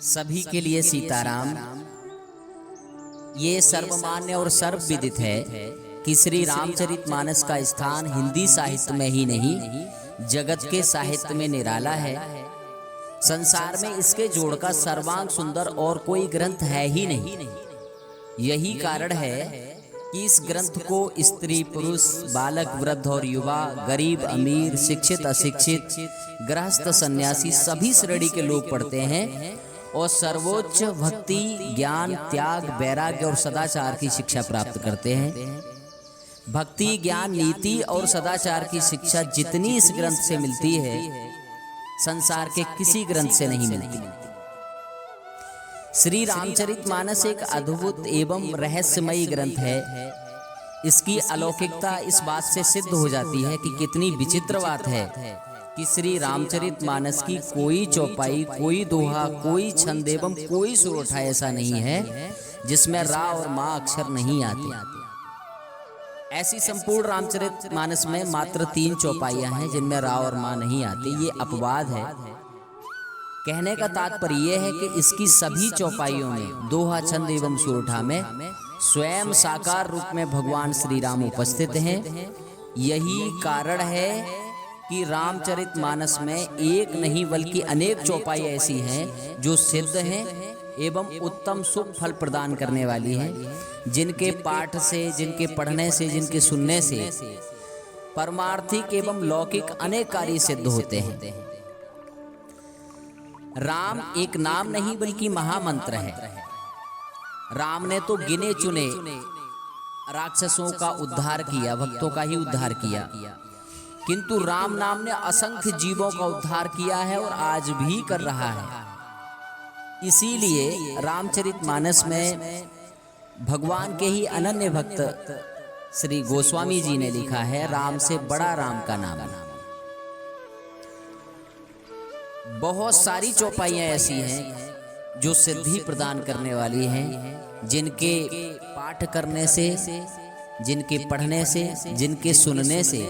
सभी के लिए सीताराम। ये सर्वमान्य और सर्वविदित है कि श्री रामचरितमानस का स्थान हिंदी साहित्य में ही नहीं, जगत के साहित्य में निराला है। संसार में इसके जोड़ का सर्वांग सुंदर और कोई ग्रंथ है ही नहीं। यही कारण है कि इस ग्रंथ को स्त्री पुरुष, बालक वृद्ध और युवा, गरीब अमीर, शिक्षित अशिक्षित, गृहस्थ सन्यासी सभी श्रेणी के लोग पढ़ते हैं और सर्वोच्च भक्ति, ज्ञान, त्याग, वैराग्य और सदाचार की शिक्षा प्राप्त करते हैं। भक्ति, ज्ञान, नीति और सदाचार की शिक्षा जितनी इस ग्रंथ से मिलती है, संसार के किसी ग्रंथ से नहीं मिलती। श्री रामचरितमानस एक अद्भुत एवं रहस्यमयी ग्रंथ है। इसकी अलौकिकता इस बात से सिद्ध हो जाती है कि कितनी विचित्र बात है कि श्री रामचरितमानस की कोई चौपाई, कोई दोहा, कोई छंद एवं कोई सुरोठा ऐसा नहीं है जिसमें रा और मा अक्षर नहीं आते। ऐसी संपूर्ण रामचरितमानस में मात्र 3 चौपाइयां हैं जिनमें रा और मा नहीं आती। ये अपवाद है। कहने का तात्पर्य यह है कि इसकी सभी चौपाइयों में, दोहा, छंद एवं सुरोठा में स्वयं साकार रूप में भगवान श्री राम उपस्थित हैं। यही कारण है कि रामचरितमानस में एक नहीं बल्कि अनेक चौपाई ऐसी हैं जो सिद्ध हैं एवं उत्तम शुभ फल प्रदान करने वाली हैं, जिनके पाठ से, जिनके पढ़ने से, जिनके सुनने से परमार्थिक एवं लौकिक अनेक कार्य सिद्ध होते हैं। राम एक नाम नहीं बल्कि महामंत्र है। राम ने तो गिने चुने राक्षसों का उद्धार किया, भक्तों का ही उद्धार किया, किंतु राम नाम ने असंख्य जीवों का उद्धार किया है और आज भी कर रहा है। इसीलिए रामचरितमानस में भगवान के ही अनन्य भक्त श्री गोस्वामी जी ने लिखा है, राम से बड़ा राम का नाम है। बहुत सारी चौपाइयां ऐसी हैं जो सिद्धि प्रदान करने वाली हैं, जिनके पाठ करने से, जिनके पढ़ने से, जिनके सुनने से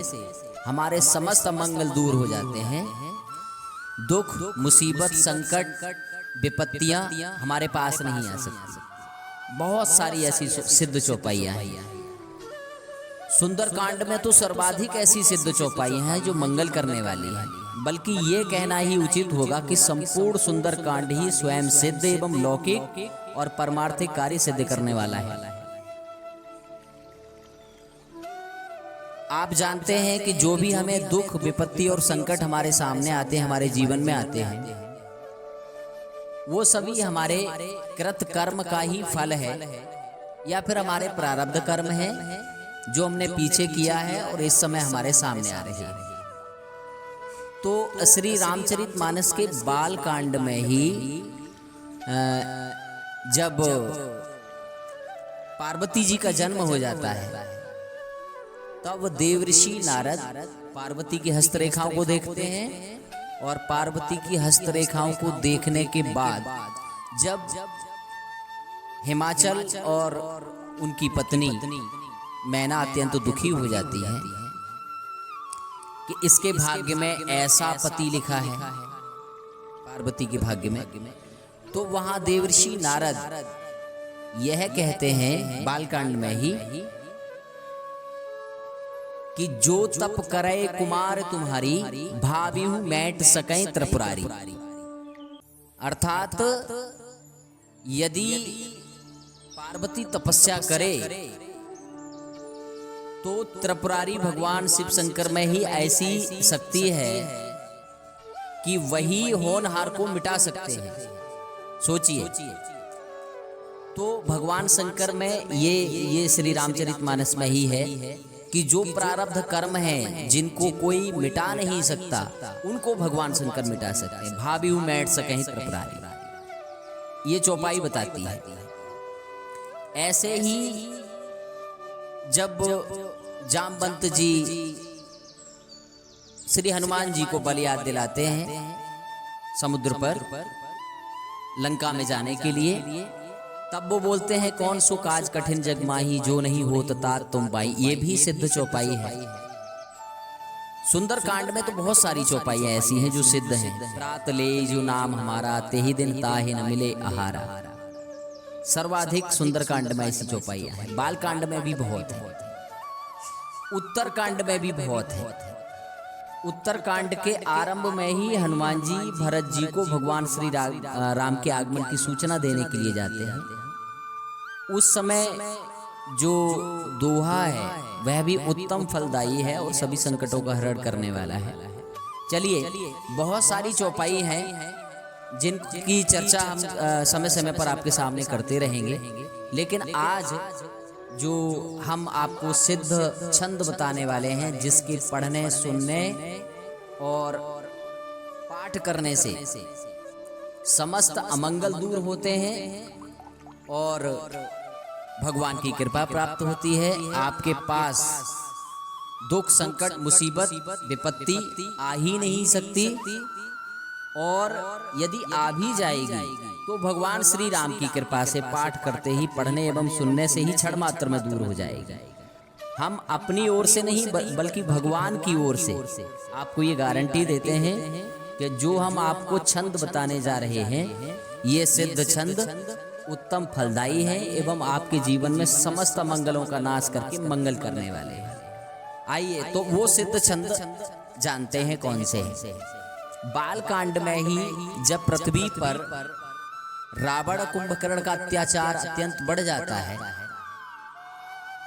हमारे समस्त मंगल दूर हो जाते हैं। दुख, मुसीबत, संकट, विपत्तियां हमारे पास नहीं आ सकती। बहुत सारी ऐसी सिद्ध चौपाइयां हैं। सुंदरकांड में तो सर्वाधिक ऐसी सिद्ध चौपाइयां हैं जो मंगल करने वाली हैं। बल्कि ये कहना ही उचित होगा कि संपूर्ण सुंदरकांड ही स्वयं सिद्ध एवं लौकिक और परमार्थिक कार्य सिद्ध करने वाला है। आप जानते हैं कि जो भी हमें दुख, विपत्ति और संकट हमारे सामने आते हैं, हमारे जीवन में आते हैं, वो सभी हमारे कृत कर्म का ही फल है या फिर हमारे प्रारब्ध कर्म है जो हमने पीछे किया है और इस समय हमारे सामने आ रहे हैं। तो श्री रामचरितमानस के बाल कांड में ही जब पार्वती जी का जन्म हो जाता है, तब देवऋषि नारद पार्वती की हस्तरेखाओं को देखते हैं और पार्वती की हस्तरेखाओं को देखने के बाद जब हिमाचल और उनकी पत्नी मैना अत्यंत दुखी हो जाती है कि इसके भाग्य में ऐसा पति लिखा है, पार्वती के भाग्य में, तो वहां देवऋषि नारद यह कहते हैं बालकांड में ही कि जो तप करे कुमार तुम्हारी, भाविहु मैट सकै त्रिपुरारी। अर्थात यदि पार्वती तपस्या करे तो त्रिपुरारी भगवान शिव शंकर में ही ऐसी शक्ति है कि वही होनहार को मिटा सकते हैं। सोचिए, तो भगवान शंकर में ये श्री रामचरितमानस में ही है कि जो प्रारब्ध कर्म हैं जिनको कोई मिटा नहीं सकता, उनको भगवान शंकर मिटा सकते हैं। भाविहु मैट सकै त्रिपुरारी, ये चौपाई बताती है। ऐसे ही जब जामवंत जी श्री हनुमान जी को बलि याद दिलाते हैं समुद्र पर लंका में जाने के लिए, तब वो बोलते हैं, कौन सो काज कठिन जग माही, जो नहीं होत तात तुम पाई। ये भी सिद्ध चौपाई है। सुंदर कांड में तो बहुत सारी चौपाइयाँ ऐसी हैं जो सिद्ध हैं। रात ले जो नाम हमारा, तेही दिन ताहि न मिले आहारा। सर्वाधिक सुंदर कांड में ऐसी चौपाइयाँ हैं। बाल कांड में भी बहुत है, उत्तर कांड में भी बहुत है। उत्तर कांड के आरंभ में ही हनुमान जी भरत जी को भगवान श्री राम के आगमन की सूचना देने के लिए जाते हैं। उस समय जो दोहा है वह भी उत्तम फलदायी है और सभी संकटों का हरण करने वाला है। चलिए, बहुत सारी चौपाई हैं जिनकी चर्चा हम समय समय पर आपके सामने करते रहेंगे, लेकिन आज जो हम आपको सिद्ध छंद बताने वाले हैं जिसके पढ़ने, सुनने और पाठ करने से समस्त अमंगल दूर होते हैं और भगवान की कृपा प्राप्त होती है। आपके पास दुख, संकट, मुसीबत, विपत्ति आ ही नहीं सकती, और यदि आ भी जाएगी तो भगवान श्री राम की कृपा से पाठ करते ही, पढ़ने एवं सुनने से ही क्षण मात्र में दूर हो जाएगी। हम अपनी ओर से नहीं बल्कि भगवान की ओर से आपको ये गारंटी देते हैं कि जो हम आपको छंद बताने जा रहे हैं ये सिद्ध छंद उत्तम फलदायी है एवं आपके जीवन में समस्त मंगलों का नाश करके मंगल करने वाले हैं। आइए तो वो सिद्ध छंद जानते हैं कौन से हैं। बाल कांड में ही जब पृथ्वी पर रावण कुंभकर्ण का अत्याचार अत्यंत बढ़ जाता है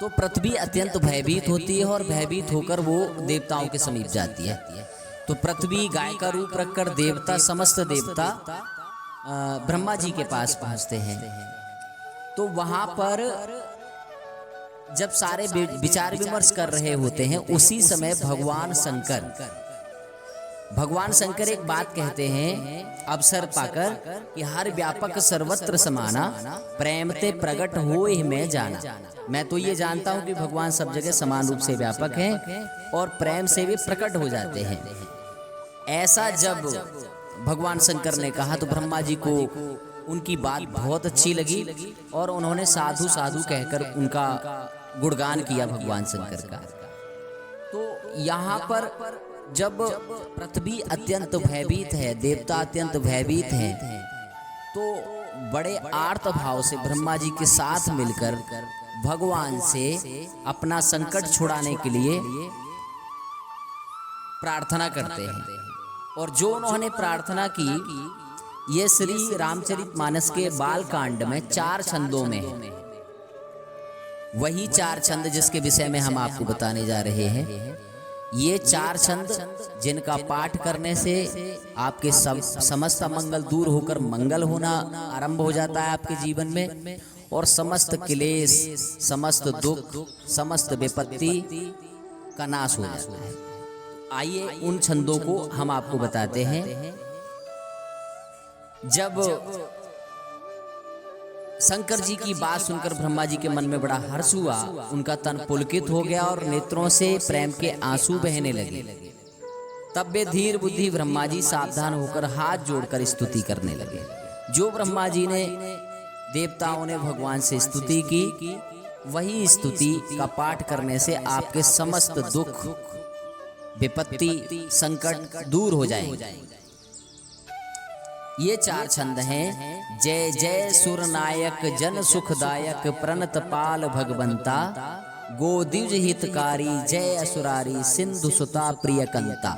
तो पृथ्वी अत्यंत भयभीत होती है और भयभीत होकर वो देवताओं के समीप जाती है। तो पृथ्वी गाय का रूप रखकर देवता, समस्त देवता ब्रह्मा जी के पास पहुंचते हैं। तो वहां पर जब सारे विचार विमर्श कर रहे होते हैं उसी समय भगवान शंकर एक बात कहते हैं अवसर पाकर कि हर व्यापक सर्वत्र समाना, प्रेम ते प्रगट होए में जाना। मैं तो ये जानता हूं कि भगवान सब जगह समान रूप से व्यापक हैं और प्रेम से भी प्रकट हो जाते हैं। ऐसा जब भगवान शंकर ने कहा तो ब्रह्मा जी को उनकी बात बहुत अच्छी लगी और उन्होंने साधु साधु कहकर उनका गुणगान किया भगवान शंकर का। तो यहाँ पर जब पृथ्वी अत्यंत भयभीत है, देवता अत्यंत भयभीत हैं, तो बड़े आर्त भाव से ब्रह्मा जी के साथ मिलकर भगवान से अपना संकट छुड़ाने के लिए प्रार्थना करते हैं। और जो उन्होंने प्रार्थना की ये श्री रामचरितमानस के बाल कांड में 4 छंदों में है। वही 4 छंद जिसके विषय में हम आपको बताने जा रहे हैं। ये 4 छंद जिनका पाठ करने से आपके समस्त अमंगल दूर होकर मंगल होना आरंभ हो जाता है आपके जीवन में, और समस्त क्लेश, समस्त दुख, समस्त विपत्ति का नाश हो जाता है। आइए उन छंदों को हम आपको बताते हैं। जब शंकर जी की बात सुनकर ब्रह्मा जी के मन में बड़ा हर्ष हुआ, उनका तन पुलकित हो गया और नेत्रों से प्रेम के आंसू बहने लगे। तब वे धीर बुद्धि ब्रह्मा जी सावधान होकर हाथ जोड़कर स्तुति करने लगे। जो ब्रह्मा जी ने देवताओं ने भगवान से स्तुति की, वही स्तुति का पाठ करने से आपके समस्त दुख, विपत्ति, संकट दूर हो जाएंगे। ये 4 छंद हैं। जय जय सुर नायक जन सुखदायक प्रणत पाल भगवंता, गोदिज हितकारी जय असुरारी सिंधु सुता प्रिय कंता।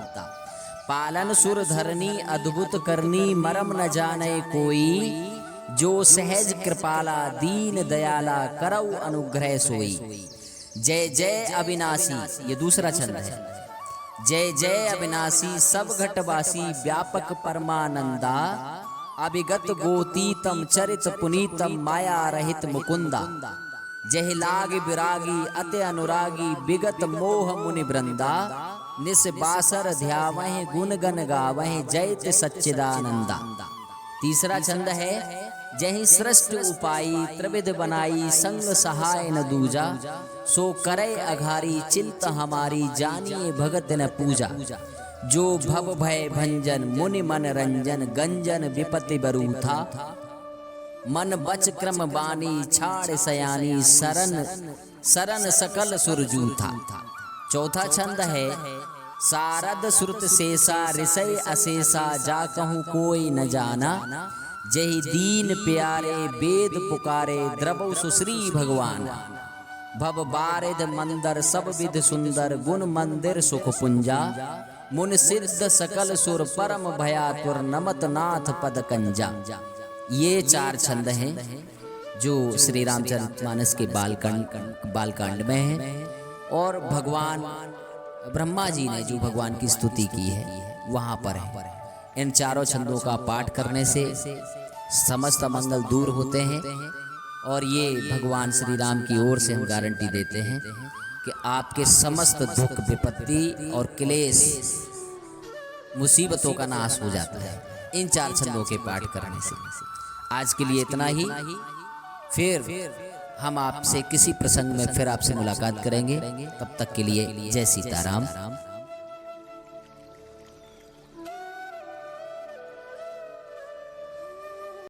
पालन सुर धरनी अद्भुत करनी मरम न जाने कोई, जो सहज कृपाला दीन दयाला करऊ अनुग्रह सोई। जय जय अविनाशी, ये दूसरा छंद है। जय जय अविनाशी सब घटवासी व्यापक परमानंदा, अभिगत गोतीतम चरित पुनीतम माया रहित मुकुंदा। जय लाग विरागी अति अनुरागी विगत मोह मुनि वृंदा, निस बासर ध्यावह गुण गण गावह जयत सच्चिदानंदा। तीसरा छंद है। जय सृष्टि उपाई त्रिविध बनाई संग सहाय न दूजा, सो करे अघारी चिंत हमारी जानिए भगत न पूजा। जो भव भय भंजन मुनि मन रंजन गंजन विपत्ति बरूथा, मन बच क्रम बानी छाड़ सयानी शरण शरण सकल सुरजूथा। चौथा छंद है। सारद श्रुत शेषा ऋषय अशेषा जा कहूँ कोई न जाना, जही दीन प्यारे वेद पुकारे द्रवौ सुश्री भगवान। भव बारिद मंदर सब विध सुंदर गुण मंदिर सुख पुंजा, मुन सिद्ध सकल सुर परम भयातुर नमत नाथ पद कंजा। ये 4 छंद हैं जो श्री रामचरितमानस के बालकांड में हैं। और भगवान ब्रह्मा जी ने जो भगवान की स्तुति की है वहाँ पर है। इन 4 छंदों का पाठ करने से समस्त मंगल दूर होते हैं। और ये भगवान श्री राम की ओर से हम गारंटी देते हैं कि आपके समस्त दुख विपत्ति और क्लेश मुसीबतों का नाश हो जाता है इन 4 छंदों के पाठ करने से। आज के लिए इतना ही। फिर हम आपसे किसी प्रसंग में फिर आपसे मुलाकात करेंगे। तब तक के लिए जय सीताराम।